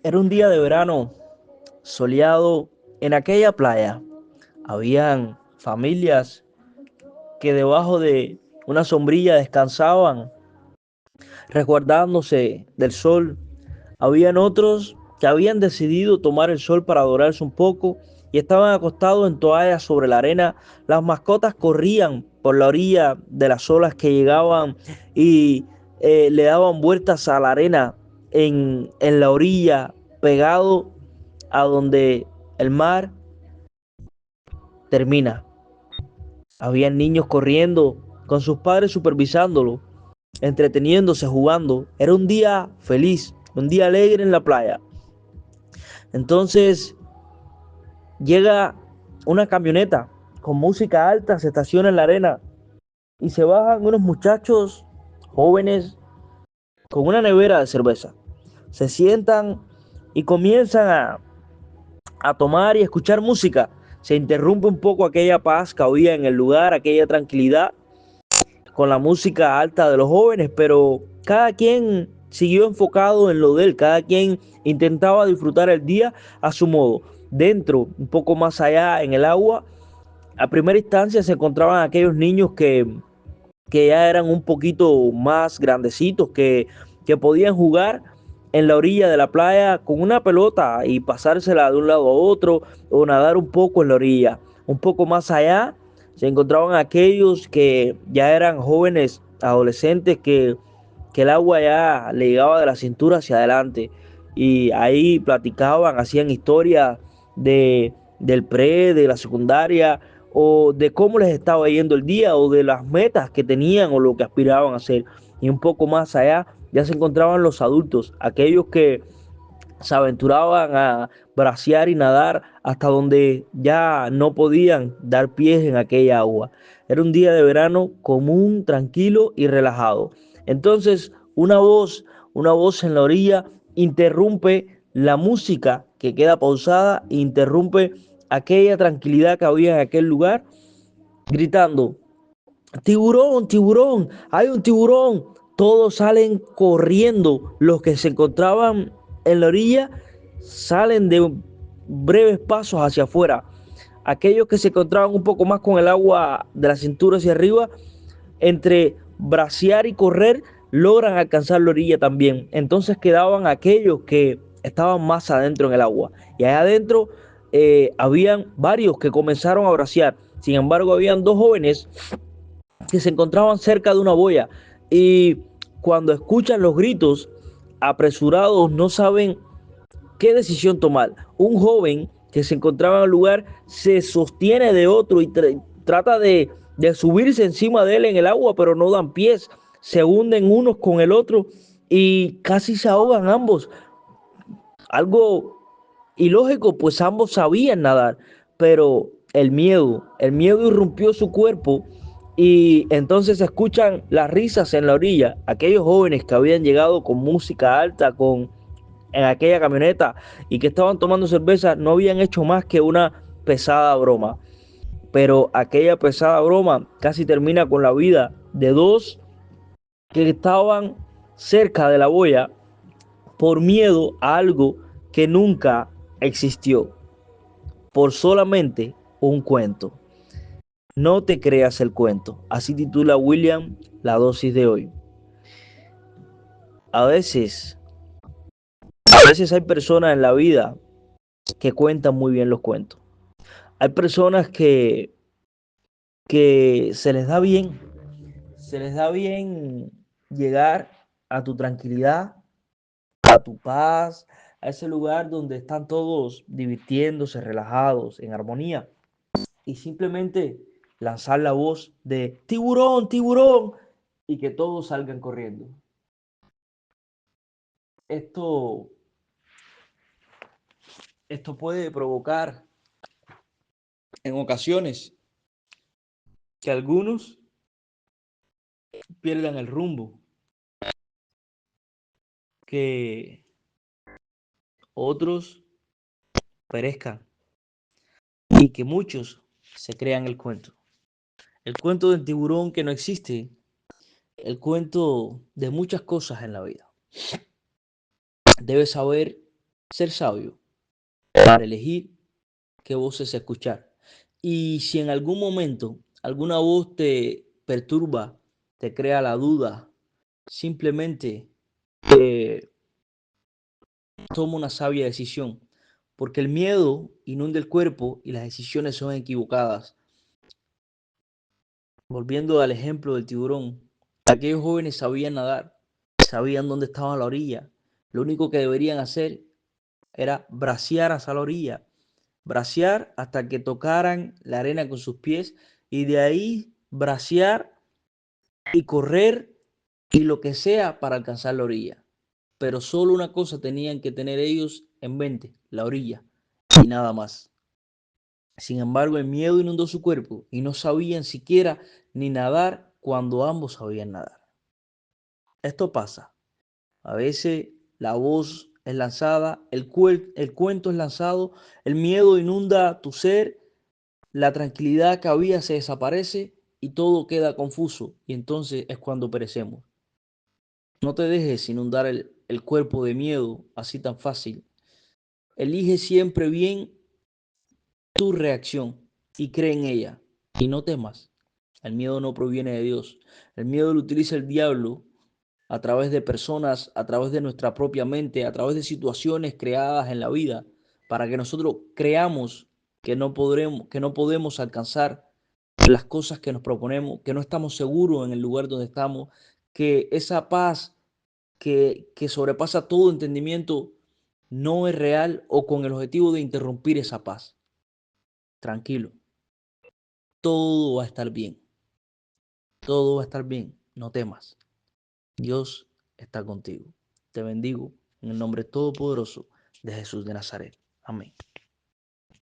Era un día de verano soleado en aquella playa. Habían familias que debajo de una sombrilla descansaban, resguardándose del sol. Habían otros que habían decidido tomar el sol para dorarse un poco y estaban acostados en toallas sobre la arena. Las mascotas corrían por la orilla de las olas que llegaban y le daban vueltas a la arena en la orilla, pegado a donde el mar termina. Habían niños corriendo con sus padres supervisándolo, entreteniéndose, jugando. Era un día feliz, un día alegre en la playa. Entonces llega una camioneta con música alta, se estaciona en la arena y se bajan unos muchachos jóvenes con una nevera de cerveza. Se sientan y comienzan a tomar y escuchar música. Se interrumpe un poco aquella paz que había en el lugar, aquella tranquilidad con la música alta de los jóvenes, pero cada quien siguió enfocado en lo de él, cada quien intentaba disfrutar el día a su modo. Dentro, un poco más allá en el agua, a primera instancia se encontraban aquellos niños que ya eran un poquito más grandecitos, que podían jugar en la orilla de la playa con una pelota y pasársela de un lado a otro o nadar un poco en la orilla. Un poco más allá se encontraban aquellos que ya eran jóvenes, adolescentes, que el agua ya le llegaba de la cintura hacia adelante y ahí platicaban, hacían historias del pre, de la secundaria o de cómo les estaba yendo el día o de las metas que tenían o lo que aspiraban a hacer. Y un poco más allá ya se encontraban los adultos, aquellos que se aventuraban a bracear y nadar hasta donde ya no podían dar pies en aquella agua. Era un día de verano común, tranquilo y relajado. Entonces, una voz en la orilla interrumpe la música que queda pausada, interrumpe aquella tranquilidad que había en aquel lugar, gritando: tiburón, tiburón, hay un tiburón. Todos salen corriendo. Los que se encontraban en la orilla salen de breves pasos hacia afuera. Aquellos que se encontraban un poco más con el agua de la cintura hacia arriba, entre bracear y correr, logran alcanzar la orilla también. Entonces quedaban aquellos que estaban más adentro en el agua. Y allá adentro habían varios que comenzaron a bracear. Sin embargo, habían dos jóvenes que se encontraban cerca de una boya y cuando escuchan los gritos apresurados no saben qué decisión tomar. Un joven que se encontraba en el lugar se sostiene de otro y trata de subirse encima de él en el agua, pero no dan pies, se hunden unos con el otro y casi se ahogan ambos. Algo ilógico, pues ambos sabían nadar, pero el miedo irrumpió su cuerpo y entonces se escuchan las risas en la orilla, aquellos jóvenes que habían llegado con música alta, en aquella camioneta y que estaban tomando cerveza, no habían hecho más que una pesada broma. Pero aquella pesada broma casi termina con la vida de dos que estaban cerca de la boya por miedo a algo que nunca existió, por solamente un cuento. No te creas el cuento. Así titula William la dosis de hoy. A veces, a veces hay personas en la vida que cuentan muy bien los cuentos. Hay personas que se les da bien llegar a tu tranquilidad, a tu paz, a ese lugar donde están todos divirtiéndose, relajados, en armonía, y simplemente lanzar la voz de tiburón, tiburón, y que todos salgan corriendo. Esto, esto puede provocar en ocasiones que algunos pierdan el rumbo, que otros perezcan y que muchos se crean el cuento. El cuento del tiburón que no existe, el cuento de muchas cosas en la vida. Debes saber ser sabio para elegir qué voces escuchar. Y si en algún momento alguna voz te perturba, te crea la duda, simplemente toma una sabia decisión, porque el miedo inunda el cuerpo y las decisiones son equivocadas. Volviendo al ejemplo del tiburón, aquellos jóvenes sabían nadar, sabían dónde estaba la orilla. Lo único que deberían hacer era bracear hacia la orilla, bracear hasta que tocaran la arena con sus pies y de ahí bracear y correr y lo que sea para alcanzar la orilla. Pero solo una cosa tenían que tener ellos en mente, la orilla y nada más. Sin embargo, el miedo inundó su cuerpo y no sabían siquiera ni nadar cuando ambos sabían nadar. Esto pasa. A veces la voz es lanzada, el cuento es lanzado, el miedo inunda tu ser, la tranquilidad que había se desaparece y todo queda confuso. Y entonces es cuando perecemos. No te dejes inundar el cuerpo de miedo así tan fácil. Elige siempre bien tu reacción y cree en ella y no temas. El miedo no proviene de Dios. El miedo lo utiliza el diablo a través de personas, a través de nuestra propia mente, a través de situaciones creadas en la vida, para que nosotros creamos que no podemos alcanzar las cosas que nos proponemos, que no estamos seguros en el lugar donde estamos, que esa paz que sobrepasa todo entendimiento no es real o con el objetivo de interrumpir esa paz. Tranquilo, todo va a estar bien, todo va a estar bien, no temas. Dios está contigo. Te bendigo en el nombre todopoderoso de Jesús de Nazaret. Amén.